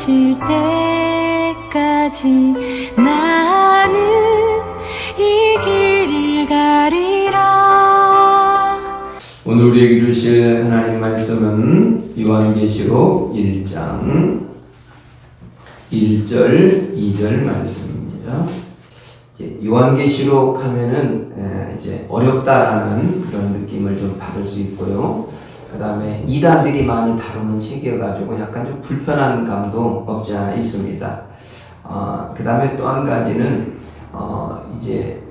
오실 때까지 나는 이 길을 가리라. 오늘 우리에게 주실 하나님 말씀은 요한계시록 1장 1절 2절 말씀입니다. 요한계시록 하면은 이제 어렵다라는 그런 느낌을 좀 받을 수 있고요. 그 다음에 이단들이 많이 다루는 책이어가지고 약간 좀 불편한 감도 없지 않아 있습니다. 그 다음에 또 한 가지는 이제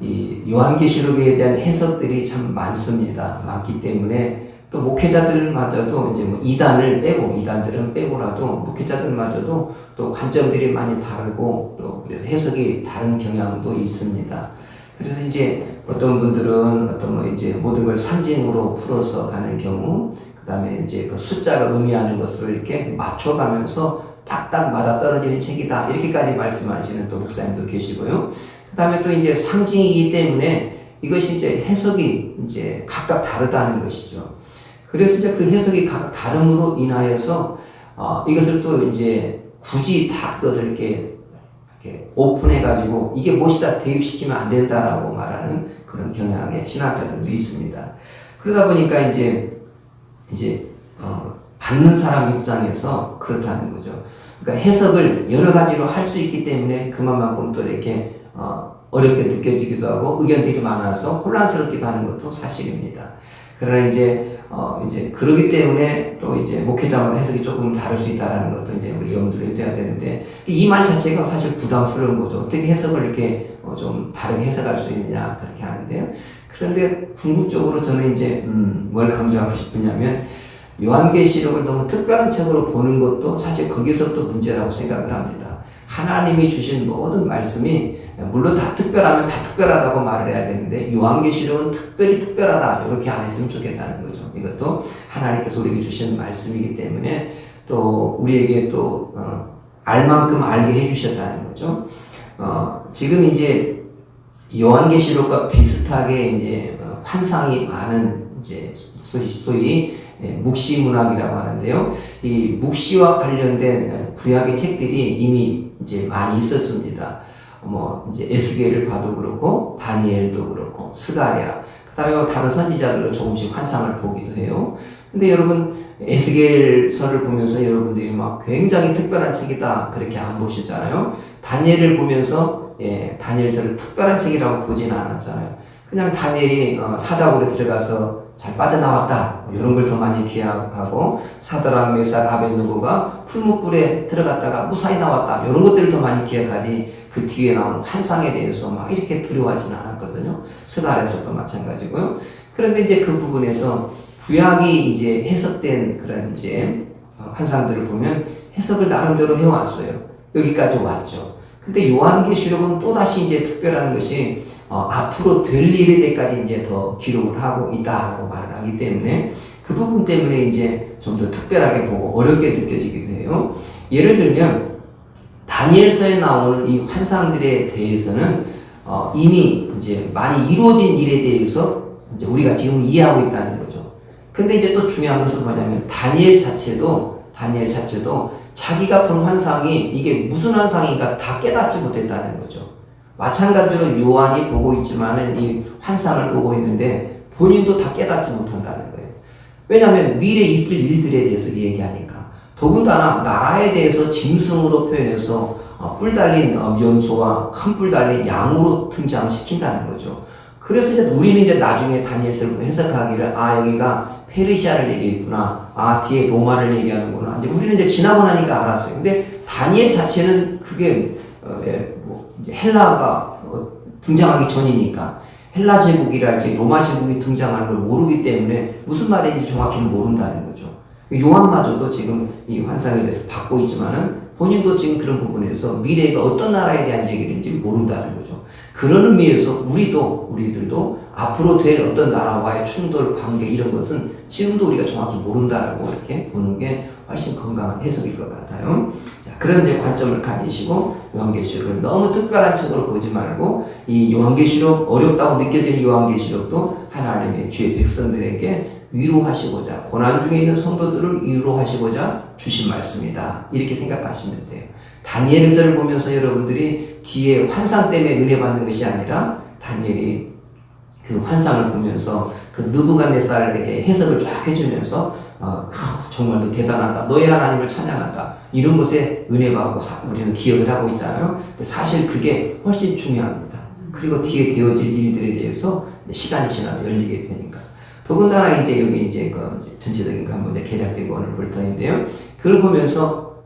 이 요한계시록에 대한 해석들이 참 많습니다. 많기 때문에 또 목회자들마저도 이제 뭐 이단들은 빼고라도 목회자들마저도 또 관점들이 많이 다르고 또 그래서 해석이 다른 경향도 있습니다. 그래서 이제 어떤 분들은 어떤 뭐 이제 모든 걸 상징으로 풀어서 가는 경우, 그 다음에 이제 그 숫자가 의미하는 것으로 이렇게 맞춰가면서 딱딱 맞아 떨어지는 책이다 이렇게까지 말씀하시는 또 목사님도 계시고요. 그 다음에 또 이제 상징이기 때문에 이것이 이제 해석이 이제 각각 다르다는 것이죠. 그래서 이제 그 해석이 각각 다름으로 인하여서 이것을 또 이제 굳이 다 그것을 이렇게 오픈해가지고 이게 무엇이다 대입시키면 안 된다라고 말하는 그런 경향의 신학자들도 있습니다. 그러다 보니까 이제 받는 사람 입장에서 그렇다는 거죠. 그러니까 해석을 여러 가지로 할 수 있기 때문에 그만큼 또 이렇게 어렵게 느껴지기도 하고 의견들이 많아서 혼란스럽기도 하는 것도 사실입니다. 그러나 이제 그러기 때문에 또 이제 목회자마다 해석이 조금 다를 수 있다라는 것도 이제 우리 염두를 해둬야 되는데 이 말 자체가 사실 부담스러운 거죠. 어떻게 해석을 이렇게 좀 다르게 해석할 수 있느냐 그렇게 하는데요. 그런데 궁극적으로 저는 이제 뭘 강조하고 싶으냐면 요한계시록을 너무 특별한 책으로 보는 것도 사실 거기서부터 문제라고 생각을 합니다. 하나님이 주신 모든 말씀이 물론 다 특별하면 다 특별하다고 말을 해야 되는데 요한계시록은 특별히 특별하다 이렇게 안 했으면 좋겠다는 거죠. 이것도 하나님께서 우리에게 주신 말씀이기 때문에 또 우리에게 또 알 만큼 알게 해주셨다는 거죠. 지금 이제 요한계시록과 비슷하게 이제 환상이 많은 이제 소위 묵시문학이라고 하는데요. 이 묵시와 관련된 구약의 책들이 이미 이제 많이 있었습니다. 뭐 이제 에스겔을 봐도 그렇고 다니엘도 그렇고 스가랴, 그다음에 다른 선지자들도 조금씩 환상을 보기도 해요. 근데 여러분 에스겔서를 보면서 여러분들이 막 굉장히 특별한 책이다 그렇게 안 보셨잖아요. 다니엘을 보면서 다니엘서를 특별한 책이라고 보지는 않았잖아요. 그냥 다니엘이 사자굴에 들어가서 잘 빠져나왔다 이런 걸 더 많이 기억하고 사드락 메삭 아벳느고가 풀무불에 들어갔다가 무사히 나왔다 이런 것들을 더 많이 기억하지 그 뒤에 나오는 환상에 대해서 막 이렇게 두려워하지는 않았거든요. 스가랴서도 마찬가지고요. 그런데 이제 그 부분에서 구약이 이제 해석된 그런 이제 환상들을 보면 해석을 나름대로 해왔어요. 여기까지 왔죠. 근데 요한계시록은 또다시 이제 특별한 것이 앞으로 될 일에 대해까지 이제 더 기록을 하고 있다라고 말을 하기 때문에 그 부분 때문에 이제 좀 더 특별하게 보고 어렵게 느껴지기도 해요. 예를 들면 다니엘서에 나오는 이 환상들에 대해서는 이미 이제 많이 이루어진 일에 대해서 이제 우리가 지금 이해하고 있다는 거죠. 근데 이제 또 중요한 것은 뭐냐면 다니엘 자체도 자기가 본 환상이 이게 무슨 환상인가 다 깨닫지 못했다는 거죠. 마찬가지로 요한이 보고 있지만은 이 환상을 보고 있는데 본인도 다 깨닫지 못한다는 거예요. 왜냐하면 미래에 있을 일들에 대해서 얘기하니까. 더군다나 나라에 대해서 짐승으로 표현해서 뿔 달린 염소와 큰 뿔 달린 양으로 등장시킨다는 거죠. 그래서 이제 우리는 이제 나중에 다니엘서를 해석하기를 여기가 페르시아를 얘기했구나. 뒤에 로마를 얘기하는구나. 이제 우리는 이제 지나고 나니까 알았어요. 근데 다니엘 자체는 그게 헬라가 등장하기 전이니까 헬라 제국이랄지 로마 제국이 등장하는 걸 모르기 때문에 무슨 말인지 정확히는 모른다는 거죠. 요한마저도 지금 이 환상에 대해서 받고 있지만은 본인도 지금 그런 부분에서 미래가 어떤 나라에 대한 얘기인지 모른다는 거죠. 그런 의미에서 우리들도 앞으로 될 어떤 나라와의 충돌, 관계 이런 것은 지금도 우리가 정확히 모른다라고 이렇게 보는 게 훨씬 건강한 해석일 것 같아요. 자, 그런 이제 관점을 가지시고 요한계시록을 너무 특별한 책으로 보지 말고 이 요한계시록 어렵다고 느껴지는 요한계시록도 하나님의 주의 백성들에게 위로하시고자, 고난 중에 있는 성도들을 위로하시고자 주신 말씀이다. 이렇게 생각하시면 돼요. 다니엘서를 보면서 여러분들이 뒤에 환상 때문에 은혜 받는 것이 아니라 다니엘이 그 환상을 보면서 그 느부갓네살에게 해석을 쫙 해주면서 정말 너 대단하다. 너의 하나님을 찬양한다. 이런 것에 은혜 받고 우리는 기억을 하고 있잖아요. 근데 사실 그게 훨씬 중요합니다. 그리고 뒤에 되어질 일들에 대해서 시간이 지나면 열리게 되니까. 더군다나 이제 여기 이제 그 전체적인 거 한번 이제 계략적인 거를 볼 터인데요. 그걸 보면서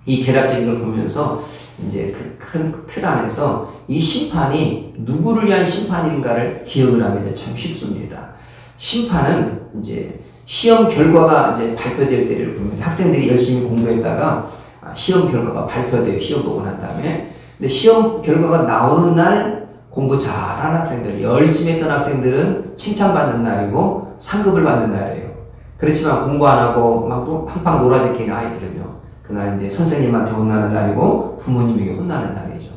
이 계략적인 걸 보면서 이제 그 큰 틀 안에서 이 심판이 누구를 위한 심판인가를 기억을 하면 참 쉽습니다. 심판은 이제 시험 결과가 이제 발표될 때를 보면 학생들이 열심히 공부했다가 시험 결과가 발표돼요. 시험 보고 난 다음에. 근데 시험 결과가 나오는 날 공부 잘하는 학생들, 열심히 했던 학생들은 칭찬받는 날이고 상급을 받는 날이에요. 그렇지만 공부 안 하고 막 또 팡팡 놀아제끼는 아이들은요. 그날 이제 선생님한테 혼나는 날이고 부모님에게 혼나는 날이죠.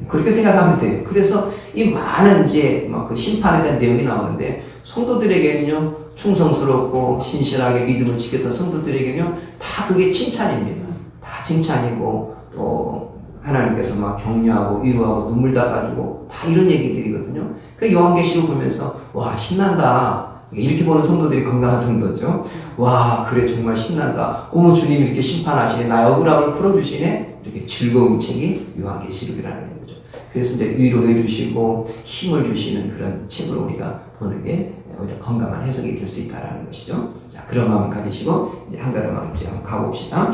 그렇게 생각하면 돼요. 그래서 이 많은 이제 막 그 심판에 대한 내용이 나오는데 성도들에게는요, 충성스럽고 신실하게 믿음을 지켰던 성도들에게는요, 다 그게 칭찬입니다. 다 칭찬이고 또 하나님께서 막 격려하고 위로하고 눈물 닦아주고 다 이런 얘기들이거든요. 그래서 요한계시록 보면서 와 신난다. 이렇게 보는 성도들이 건강한 성도죠. 와 그래 정말 신난다. 오 주님이 이렇게 심판하시네. 나의 억울함을 풀어주시네. 이렇게 즐거운 책이 요한계시록이라는 거죠. 그래서 이제 위로해 주시고 힘을 주시는 그런 책을 우리가 보는 게 오히려 건강한 해석이 될 수 있다라는 것이죠. 자 그런 마음 가지시고 이제 한 걸음만 이제 한번 가봅시다.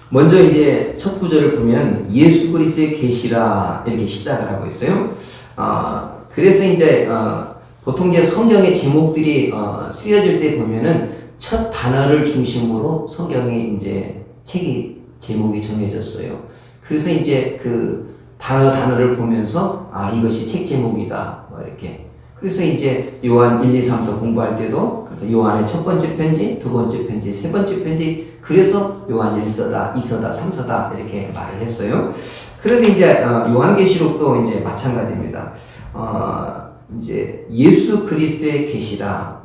먼저 이제 첫 구절을 보면 예수 그리스도의 계시라 이렇게 시작을 하고 있어요. 그래서 이제 보통 이제 성경의 제목들이 쓰여질 때 보면은 첫 단어를 중심으로 성경의 이제 책이 제목이 정해졌어요. 그래서 이제 그 단어를 보면서 이것이 책 제목이다 뭐 이렇게. 그래서 이제 요한 1, 2, 3, 4 공부할 때도 그래서 요한의 첫 번째 편지, 두 번째 편지, 세 번째 편지 그래서 요한 1서다, 2서다, 3서다 이렇게 말을 했어요. 그런데 이제 요한계시록도 이제 마찬가지입니다. 이제 예수 그리스도의 계시다.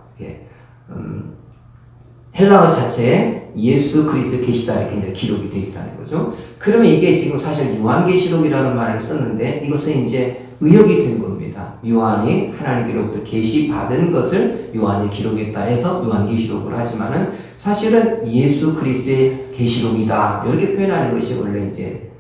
헬라어 자체에 예수 그리스도 계시다 이렇게 이제 기록이 되어 있다는 거죠. 그러면 이게 지금 사실 요한계시록이라는 말을 썼는데 이것은 이제 의역이 된 겁니다. 요한이 하나님께로부터 계시 받은 것을 요한이 기록했다 해서 요한계시록을 하지만은 사실은 예수 그리스도의 계시록이다 이렇게 표현하는 것이 원래 이제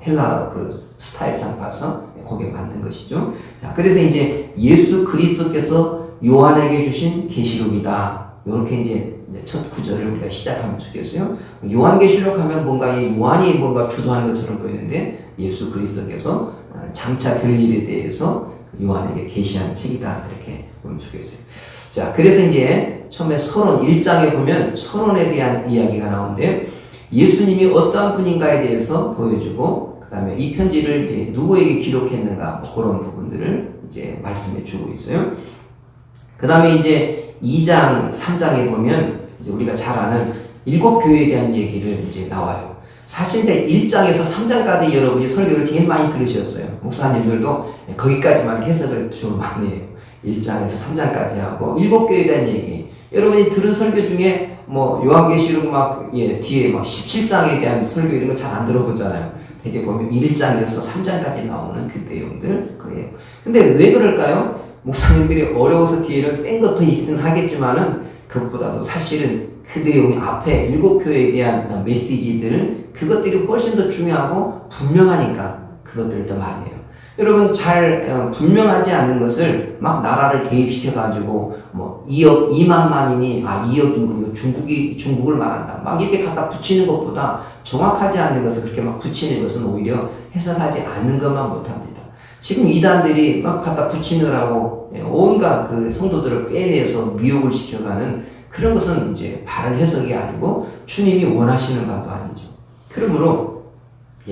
헬라 그 스타일상 봐서 거기에 맞는 것이죠. 자, 그래서 이제 예수 그리스도께서 요한에게 주신 계시록이다. 이렇게 이제 첫 구절을 우리가 시작하면 좋겠어요. 요한계시록 하면 뭔가 이 요한이 뭔가 주도하는 것처럼 보이는데 예수 그리스도께서 장차 될 일에 대해서 요한에게 계시하는 책이다. 이렇게 보면 좋겠어요. 자, 그래서 이제 처음에 서론 1장에 보면 서론에 대한 이야기가 나오는데 예수님이 어떠한 분인가에 대해서 보여주고 그 다음에 이 편지를 이제 누구에게 기록했는가 뭐 그런 부분들을 이제 말씀해 주고 있어요. 그 다음에 이제 2장, 3장에 보면 이제 우리가 잘 아는 7교회에 대한 얘기를 이제 나와요. 사실 이제 1장에서 3장까지 여러분이 설교를 제일 많이 들으셨어요. 목사님들도 거기까지만 해석을 주로 많이 해요. 1장에서 3장까지 하고 7교회에 대한 얘기. 여러분이 들은 설교 중에 뭐 요한계시록 뒤에 막 17장에 대한 설교 이런 거 잘 안 들어보잖아요. 되게 보면 1장에서 3장까지 나오는 그 내용들 그래요. 근데 왜 그럴까요? 목사님들이 어려워서 뒤에는 뺀 것도 있긴 하겠지만은 그것보다도 사실은 그 내용이 앞에 7교회에 대한 메시지들 그것들이 훨씬 더 중요하고 분명하니까 그것들을 더 많이 해요. 여러분 잘 분명하지 않는 것을 막 나라를 개입시켜가지고 뭐 2만만이니 2억 인구 중국을 말한다 막 이렇게 갖다 붙이는 것보다 정확하지 않는 것을 그렇게 막 붙이는 것은 오히려 해석하지 않는 것만 못합니다. 지금 이단들이 막 갖다 붙이느라고 온갖 그 성도들을 빼내서 미혹을 시켜가는 그런 것은 이제 바른 해석이 아니고 주님이 원하시는 바도 아니죠. 그러므로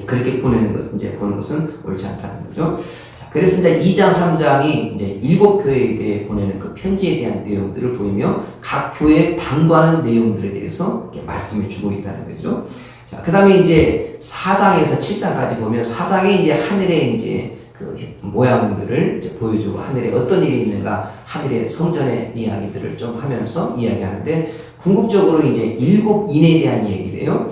그렇게 보는 것은 옳지 않다는 거죠. 자, 그래서 이제 2장, 3장이 이제 7교회에 보내는 그 편지에 대한 내용들을 보이며 각 교회에 당부하는 내용들에 대해서 이렇게 말씀을 주고 있다는 거죠. 자, 그 다음에 이제 4장에서 7장까지 보면 4장에 이제 하늘에 이제 모양들을 이제 보여주고 하늘에 어떤 일이 있는가, 하늘의 성전의 이야기들을 좀 하면서 이야기하는데, 궁극적으로 이제 일곱 인에 대한 얘기래요.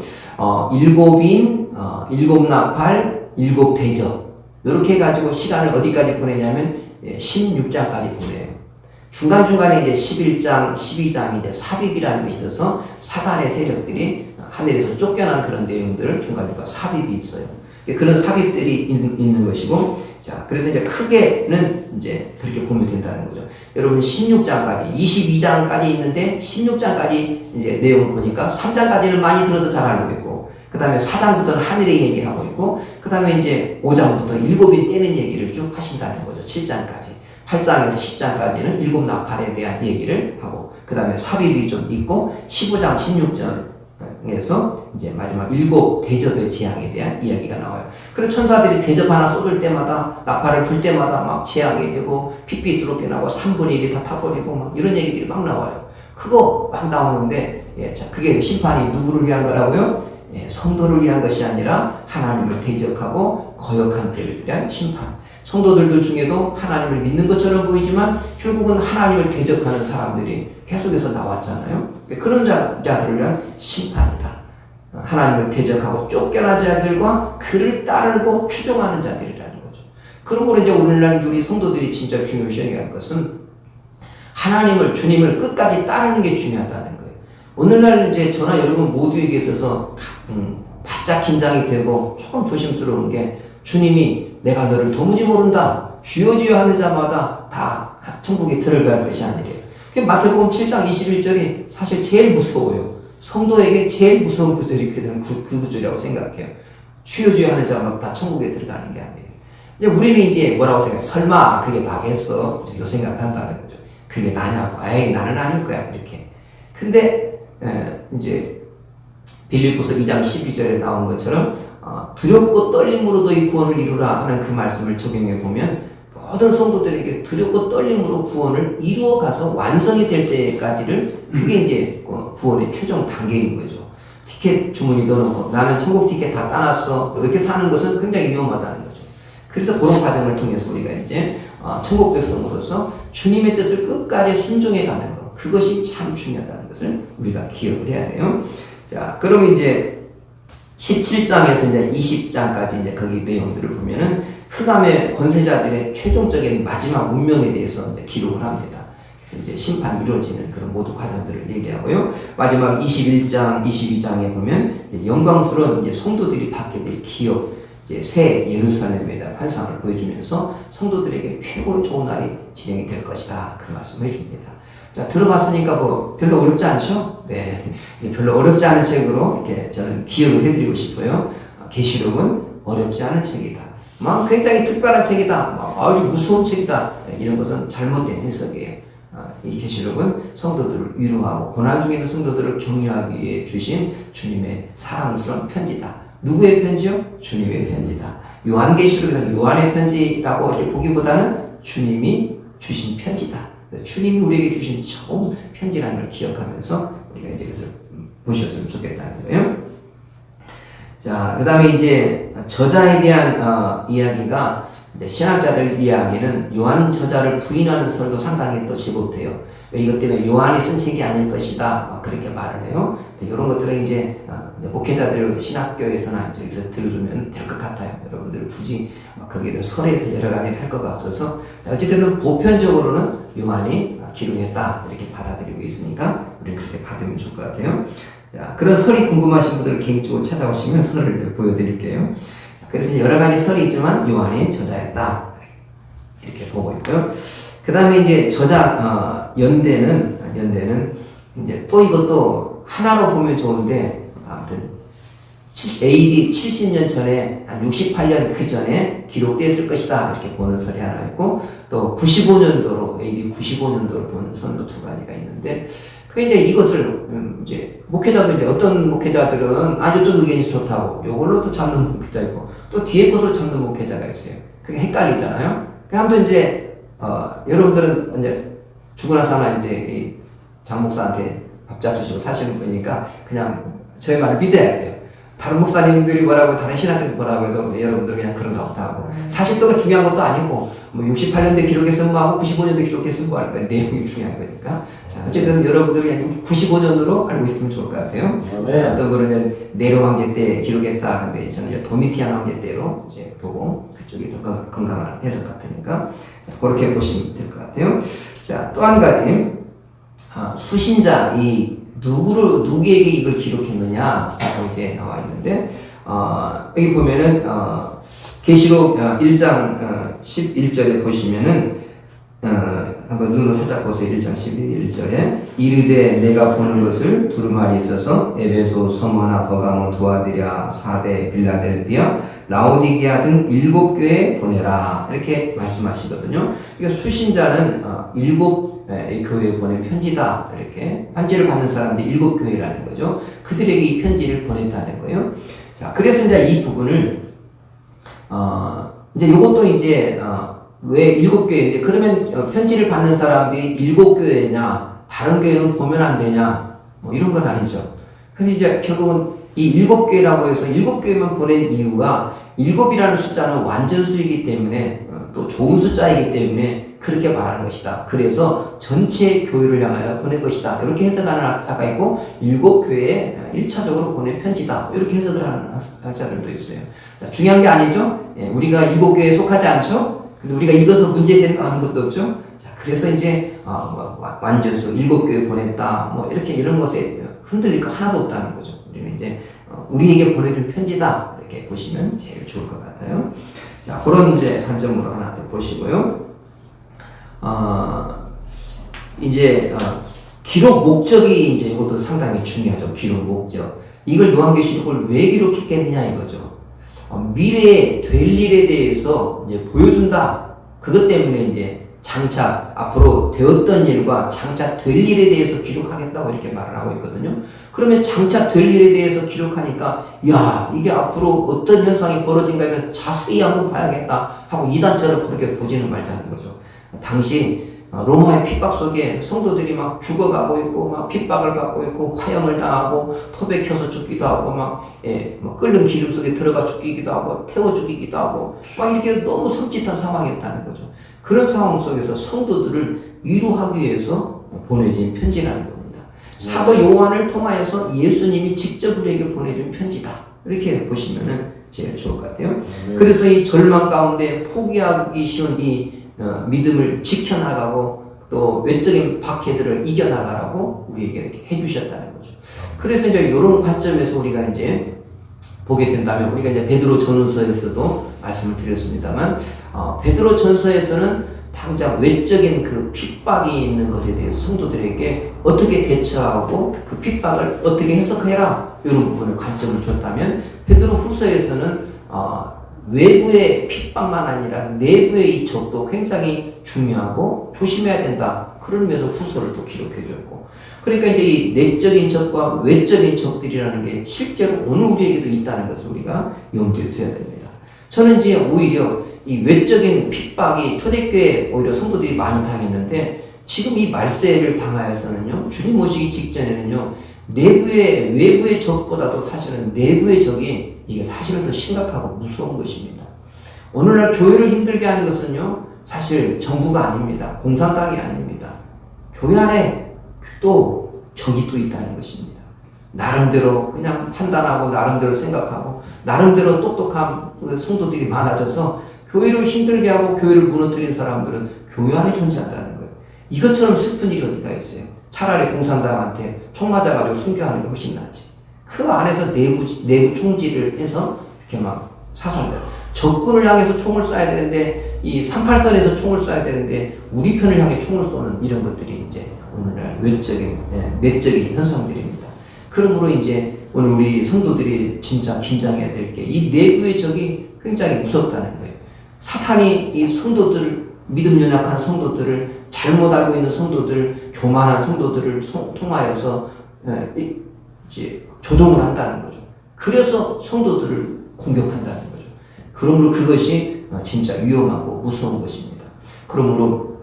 일곱 인, 일곱 나팔, 일곱 대접. 이렇게 해가지고 시간을 어디까지 보내냐면 16장까지 보내요. 중간중간에 이제 11장, 12장이 이제 삽입이라는 것이 있어서 사단의 세력들이 하늘에서 쫓겨난 그런 내용들을 중간중간 삽입이 있어요. 그런 삽입들이 있는 것이고, 자, 그래서 이제 크게는 이제 그렇게 보면 된다는 거죠. 여러분 16장까지, 22장까지 있는데 16장까지 이제 내용을 보니까 3장까지는 많이 들어서 잘 알고 있고, 그 다음에 4장부터는 하늘의 얘기하고 있고, 그 다음에 이제 5장부터 일곱이 떼는 얘기를 쭉 하신다는 거죠. 7장까지. 8장에서 10장까지는 일곱 나팔에 대한 얘기를 하고, 그 다음에 삽입이 좀 있고, 15장, 16장에서 이제 마지막 일곱 대접의 재앙에 대한 이야기가 나와요. 그래서 천사들이 대접 하나 쏟을 때마다, 나팔을 불 때마다 막 재앙이 되고, 핏빛으로 변하고, 3분의 1이 다 타버리고, 막 이런 얘기들이 막 나와요. 그거 막 나오는데, 자, 그게 심판이 누구를 위한 거라고요? 성도를 위한 것이 아니라 하나님을 대적하고 거역한 자들에 대한 심판. 성도들 중에도 하나님을 믿는 것처럼 보이지만 결국은 하나님을 대적하는 사람들이 계속해서 나왔잖아요. 그런 자들을 위한 심판이다. 하나님을 대적하고 쫓겨난 자들과 그를 따르고 추종하는 자들이라는 거죠. 그러므로 이제 오늘날 우리 성도들이 진짜 중요시해야 할 것은 하나님을, 주님을 끝까지 따르는 게 중요하다는 거예요. 오늘날 이제 저나 여러분 모두에게 있어서 바짝 긴장이 되고 조금 조심스러운 게, 주님이 내가 너를 도무지 모른다, 주여 주여 하는 자마다 다 천국에 들어갈 것이 아니래요. 마태복음 7장 21절이 사실 제일 무서워요. 성도에게 제일 무서운 구절이 그 구절이라고 생각해요. 주여 주여 하는 자마다 다 천국에 들어가는 게 아니에요. 이제 우리는 이제 뭐라고 생각해요? 설마 그게 나겠어? 요 생각을 한다는 거죠. 그게 나냐고. 에이, 나는 아닐 거야. 이렇게. 근데 이제 빌립보서 2장 12절에 나온 것처럼 두렵고 떨림으로도 이 구원을 이루라 하는 그 말씀을 적용해 보면, 모든 성도들에게 두렵고 떨림으로 구원을 이루어 가서 완성이 될 때까지를, 그게 이제 구원의 최종 단계인 거죠. 티켓 주문이 넣어놓고 나는 천국 티켓 다 따놨어, 이렇게 사는 것은 굉장히 위험하다는 거죠. 그래서 그런 과정을 통해서 우리가 이제 천국 백성으로서 주님의 뜻을 끝까지 순종해 가는 것, 그것이 참 중요하다는 것을 우리가 기억을 해야 돼요. 자, 그럼 이제 17장에서 이제 20장까지 이제 거기 내용들을 보면은 흑암의 권세자들의 최종적인 마지막 운명에 대해서 이제 기록을 합니다. 그래서 이제 심판이 이루어지는 그런 모든 과정들을 얘기하고요. 마지막 21장, 22장에 보면 이제 영광스러운 이제 성도들이 받게 될 기업, 이제 새 예루살렘에 대한 환상을 보여주면서 성도들에게 최고 좋은 날이 진행이 될 것이다, 그 말씀을 해줍니다. 자, 들어봤으니까 뭐 별로 어렵지 않죠? 네, 별로 어렵지 않은 책으로 이렇게 저는 기억을 해드리고 싶어요. 계시록은 어렵지 않은 책이다. 막 굉장히 특별한 책이다. 막 아주 무서운 책이다. 이런 것은 잘못된 해석이에요. 이 계시록은 성도들을 위로하고 고난 중에 있는 성도들을 격려하기 위해 주신 주님의 사랑스러운 편지다. 누구의 편지요? 주님의 편지다. 요한계시록에서 요한의 편지라고 이렇게 보기보다는 주님이 주신 편지다. 주님이 우리에게 주신 좋은 편지라는 걸 기억하면서 우리가 이제 그것을 보셨으면 좋겠다는 거예요. 자, 그 다음에 이제 저자에 대한 이야기가, 이제 신학자들 이야기는 요한 저자를 부인하는 설도 상당히 또 지속돼요. 이것 때문에 요한이 쓴 책이 아닐 것이다, 막 그렇게 말을 해요. 이런 것들은 이제 목회자들 신학교에서나 여기서 들으면 될 것 같아요. 여러분들 굳이 거기에 대해서 설에서 여러 가지를 할 거가 없어서, 어쨌든 보편적으로는 요한이 기록했다, 이렇게 받아들이고 있으니까 우리는 그렇게 받으면 좋을 것 같아요. 자, 그런 설이 궁금하신 분들은 개인적으로 찾아오시면 설을 보여드릴게요. 자, 그래서 여러 가지 설이 있지만 요한이 저자였다, 이렇게 보고 있고요. 그 다음에 이제 저자 연대는 이제 또 이것도 하나로 보면 좋은데, 아무튼 AD 70년 전에, 한 68년 그 전에 기록됐을 것이다, 이렇게 보는 설이 하나 있고, 또 95년도로, AD 95년도로 보는 설도 두 가지가 있는데, 그 이제 이것을 이제 목회자들, 이제 어떤 목회자들은 아주 좀 의견이 좋다고 요걸로 또 잡는 목회자 있고, 또 뒤에 것을 잡는 목회자가 있어요. 그게 헷갈리잖아요. 아무튼 이제 여러분들은 이제 죽고 나서나 이제 이 장 목사한테 밥 잡수시고 사시는 분이니까 그냥 저희 말을 믿어야 돼요. 다른 목사님들이 뭐라고 다른 신학자들이 뭐라고 해도 여러분들 그냥 그런가 보다 하고 사실 또 중요한 것도 아니고 뭐 68년도에 기록했으면 뭐하고 95년도에 기록했으면 뭐 할까요? 내용이 중요한 거니까. 자, 어쨌든 여러분들 그냥 95년으로 알고 있으면 좋을 것 같아요. 자, 어떤 분은 네로 황제 때 기록했다 하는데 저는 이제 도미티안 황제 때로 이제 보고 그쪽이 더 건강한 해석 같으니까 자, 그렇게 보시면 될 것 같아요. 자, 또 한 가지 수신자 이 누구에게 이걸 기록했느냐 라고 이제 나와 있는데 여기 보면은 계시록 1장 11절에 보시면은 한번 눈으로 살짝 보세요. 1장 11절에 이르되 내가 보는 것을 두루마리 있어서 에베소, 서머나, 버가모, 두아디랴, 사대, 빌라델비아, 라오디게아 등 7교회에 보내라 이렇게 말씀하시거든요. 그러니까 수신자는 7 교회에 보낸 편지다 이렇게 편지를 받는 사람들이 7교회라는 거죠. 그들에게 이 편지를 보냈다는 거예요. 자, 그래서 이제 이 부분을 이제 요것도 이제 왜 7교회인데 그러면 편지를 받는 사람들이 7교회냐 다른 교회는 보면 안 되냐 뭐 이런 건 아니죠. 그래서 이제 결국은 이 7교회라고 해서 7교회만 보낸 이유가 7이라는 숫자는 완전수이기 때문에 또 좋은 숫자이기 때문에 그렇게 말하는 것이다. 그래서 전체 교회를 향하여 보낸 것이다. 이렇게 해석하는 학자가 있고 7교회에 1차적으로 보낸 편지다. 이렇게 해석을 하는 학자들도 있어요. 자, 중요한 게 아니죠. 우리가 7교회에 속하지 않죠. 근데 우리가 이것은 문제되는 거 아무것도 없죠. 자, 그래서 이제 완전수 7교회 보냈다. 뭐 이렇게 이런 것에 흔들릴 거 하나도 없다는 거죠. 우리는 이제 우리에게 보내준 편지다. 이렇게 보시면 제일 좋을 것 같아요. 자, 그런 이제 관점으로 하나 더 보시고요. 이제 기록 목적이 이제 이것도 상당히 중요하죠. 기록 목적. 이걸 요한계시록을 왜 기록했겠느냐 이거죠. 미래에 될 일에 대해서 이제 보여준다. 그것 때문에 이제 장차 앞으로 되었던 일과 장차 될 일에 대해서 기록하겠다고 이렇게 말을 하고 있거든요. 그러면 장차 될 일에 대해서 기록하니까 야 이게 앞으로 어떤 현상이 벌어진가에 자세히 한번 봐야겠다 하고 이단처럼 그렇게 보지는 말자는 거죠. 당시 로마의 핍박 속에 성도들이 막 죽어가고 있고 막 핍박을 받고 있고 화형을 당하고 톱에 켜서 죽기도 하고 막 끓는 기름 속에 들어가 죽이기도 하고 태워 죽이기도 하고 막 이렇게 너무 섬찟한 상황이었다는 거죠. 그런 상황 속에서 성도들을 위로하기 위해서 보내진 편지라는 겁니다. 사도 요한을 통하여서 예수님이 직접 우리에게 보내준 편지다. 이렇게 보시면은 제일 좋을 것 같아요. 그래서 이 절망 가운데 포기하기 쉬운 이 믿음을 지켜나가고 또 외적인 박해들을 이겨나가라고 우리에게 이렇게 해주셨다는 거죠. 그래서 이제 이런 관점에서 우리가 이제 보게 된다면 우리가 이제 베드로 전후서에서도 말씀을 드렸습니다만 베드로 전서에서는 당장 외적인 그 핍박이 있는 것에 대해서 성도들에게 어떻게 대처하고 그 핍박을 어떻게 해석해라 이런 부분을 관점을 줬다면 베드로 후서에서는 외부의 핍박만 아니라 내부의 이 적도 굉장히 중요하고 조심해야 된다. 그런 면에서 후서를 또 기록해 줬고. 그러니까 이제 이 내적인 적과 외적인 적들이라는 게 실제로 오늘 우리에게도 있다는 것을 우리가 염두에 둬야 됩니다. 저는 이제 오히려 이 외적인 핍박이 초대교회 오히려 성도들이 많이 당했는데 지금 이 말세를 당하여서는요, 주님 오시기 직전에는요, 외부의 적보다도 사실은 내부의 적이 이게 사실은 더 심각하고 무서운 것입니다. 오늘날 교회를 힘들게 하는 것은요, 사실 정부가 아닙니다. 공산당이 아닙니다. 교회 안에 또 적이 또 있다는 것입니다. 나름대로 그냥 판단하고 나름대로 생각하고 나름대로 똑똑한 성도들이 많아져서 교회를 힘들게 하고 교회를 무너뜨린 사람들은 교회 안에 존재한다는 거예요. 이것처럼 슬픈 일이 어디가 있어요. 차라리 공산당한테 총 맞아가지고 순교하는 게 훨씬 낫지. 그 안에서 내부 총질을 해서 이렇게 막 사살들. 적군을 향해서 총을 쏴야 되는데 이 38선에서 총을 쏴야 되는데 우리 편을 향해 총을 쏘는 이런 것들이 이제 오늘날 내적인 현상들입니다. 그러므로 이제 오늘 우리 성도들이 진짜 긴장해야 될 게 이 내부의 적이 굉장히 무섭다는 거예요. 사탄이 이 성도들, 믿음 연약한 성도들을 잘못 알고 있는 성도들, 교만한 성도들을 통하여서 이제 조종을 한다는 거죠. 그래서 성도들을 공격한다는 거죠. 그러므로 그것이 진짜 위험하고 무서운 것입니다. 그러므로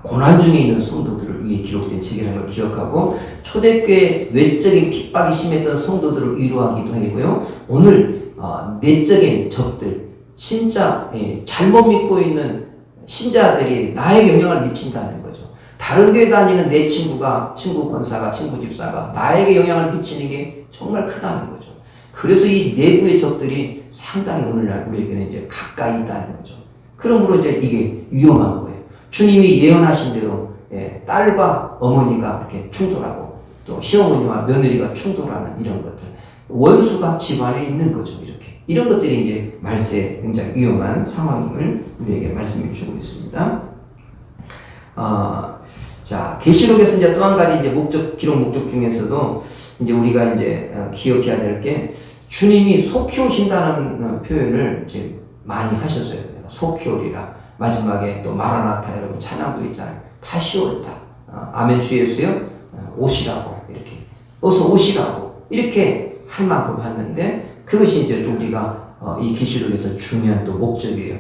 고난 중에 있는 성도들을 위에 기록된 책이라는 걸 기억하고 초대교회 외적인 핍박이 심했던 성도들을 위로하기도 하고요. 오늘 내적인 적들 진짜 잘못 믿고 있는 신자들이 나에게 영향을 미친다는 거죠. 다른 교회 다니는 내 친구가, 친구 권사가, 친구 집사가 나에게 영향을 미치는 게 정말 크다는 거죠. 그래서 이 내부의 적들이 상당히 오늘날 우리에게는 이제 가까이 있다는 거죠. 그러므로 이제 이게 위험한 거예요. 주님이 예언하신 대로 딸과 어머니가 이렇게 충돌하고 또 시어머니와 며느리가 충돌하는 이런 것들, 원수가 집안에 있는 거죠. 이런 것들이 이제 말세에 굉장히 위험한 상황임을 우리에게 말씀해 주고 있습니다. 자, 계시록에서 이제 또 한 가지 이제 기록 목적 중에서도 이제 우리가 이제 기억해야 될 게 주님이 속히 오신다는 표현을 이제 많이 하셨어요. 속히 오리라. 마지막에 또 마라나타 여러분 찬양도 있잖아요. 다시 올다. 아멘 주 예수여 오시라고 이렇게 어서 오시라고 이렇게 할 만큼 하는데 그것이 이제 또 우리가 이 계시록에서 중요한 또 목적이에요.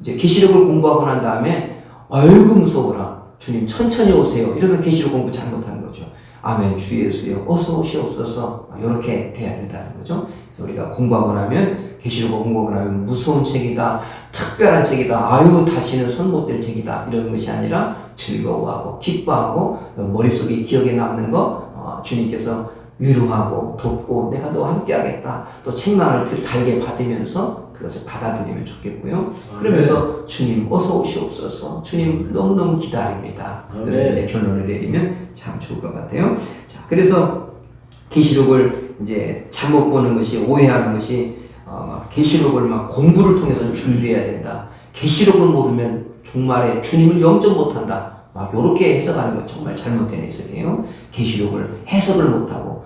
이제 계시록을 공부하고 난 다음에 아이고 무서워라. 주님 천천히 오세요. 이러면 계시록 공부 잘못한 거죠. 아멘 주 예수여 어서 오시옵소서 이렇게 돼야 된다는 거죠. 그래서 우리가 공부하고 나면 계시록을 공부하고 나면 무서운 책이다. 특별한 책이다. 아유 다시는 손 못 댈 책이다. 이런 것이 아니라 즐거워하고 기뻐하고 머릿속에 기억에 남는 거 주님께서 위로하고 돕고 내가 너와 함께 하겠다. 또 책망을 달게 받으면서 그것을 받아들이면 좋겠고요. 그러면서 주님 어서 오시옵소서. 주님 너무너무 기다립니다. 이렇게 결론을 내리면 참 좋을 것 같아요. 자, 그래서 계시록을 이제 잘못 보는 것이 오해하는 것이 계시록을 막 공부를 통해서 준비해야 된다. 계시록을 모르면 종말에 주님을 영접 못한다. 막 요렇게 해석하는 건 정말 잘못된 해석이에요. 계시록을 해석을 못하고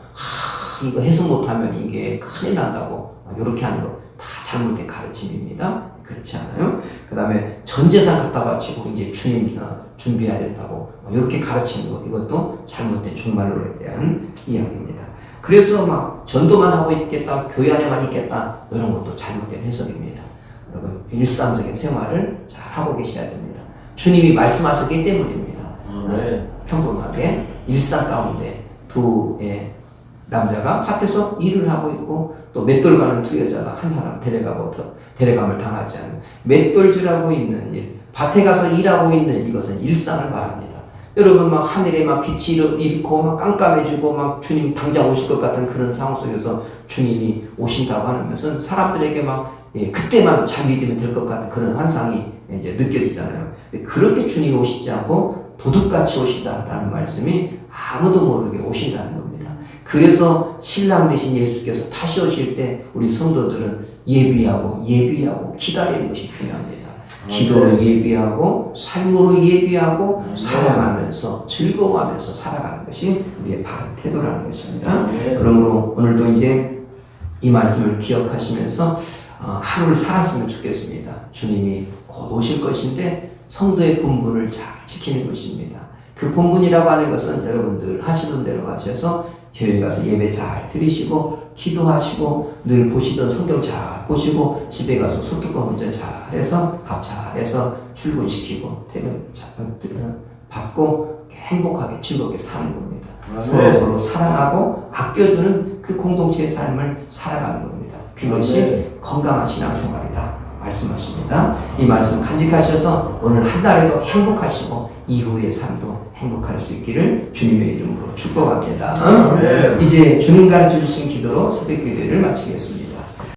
이거 해석 못하면 이게 큰일 난다고 요렇게 하는 거 다 잘못된 가르침입니다. 그렇지 않아요? 그 다음에 전 재산 갖다 바치고 이제 주님 준비해야 된다고 요렇게 가르치는 거 이것도 잘못된 종말론에 대한 이야기입니다. 그래서 막 전도만 하고 있겠다, 교회 안에만 있겠다 이런 것도 잘못된 해석입니다. 여러분 일상적인 생활을 잘 하고 계셔야 됩니다. 주님이 말씀하셨기 때문입니다. 평범하게 일상 가운데 두 남자가 밭에서 일을 하고 있고 또 맷돌 가는 두 여자가 한 사람 데려감을 당하지 않은 맷돌질하고 있는 일, 밭에 가서 일하고 있는 이것은 일상을 말합니다. 여러분 막 하늘에 막 빛이 잃고 막 깜깜해지고 막 주님 당장 오실 것 같은 그런 상황 속에서 주님이 오신다고 하는 것은 사람들에게 막 그때만 잘 믿으면 될 것 같은 그런 환상이 이제 느껴지잖아요. 그렇게 주님이 오시지 않고 도둑같이 오신다라는 말씀이 아무도 모르게 오신다는 겁니다. 그래서 신랑 되신 예수께서 다시 오실 때 우리 성도들은 예비하고 기다리는 것이 중요합니다. 기도로 예비하고 삶으로 예비하고 살아가면서 즐거워하면서 살아가는 것이 우리의 바른 태도라는 것입니다. 그러므로 오늘도 이제 이 말씀을 기억하시면서 하루를 살았으면 좋겠습니다. 주님이 곧 오실 것인데 성도의 본분을 잘 지키는 것입니다. 그 본분이라고 하는 것은 여러분들 하시던 대로 하셔서 교회 가서 예배 잘 드리시고 기도하시고 늘 보시던 성경 잘 보시고 집에 가서 소뚜껑 운전 잘해서 밥 잘해서 출근시키고 퇴근 잘 받고 행복하게 즐겁게 사는 겁니다. 서로 사랑하고 아껴주는 그 공동체의 삶을 살아가는 겁니다. 그것이 건강한 신앙생활이다 말씀하십니다. 이 말씀 간직하셔서 오늘 한 달에도 행복하시고 이후의 삶도 행복할 수 있기를 주님의 이름으로 축복합니다. 이제 주님 가르쳐 주신 기도로 새벽 기도를 마치겠습니다.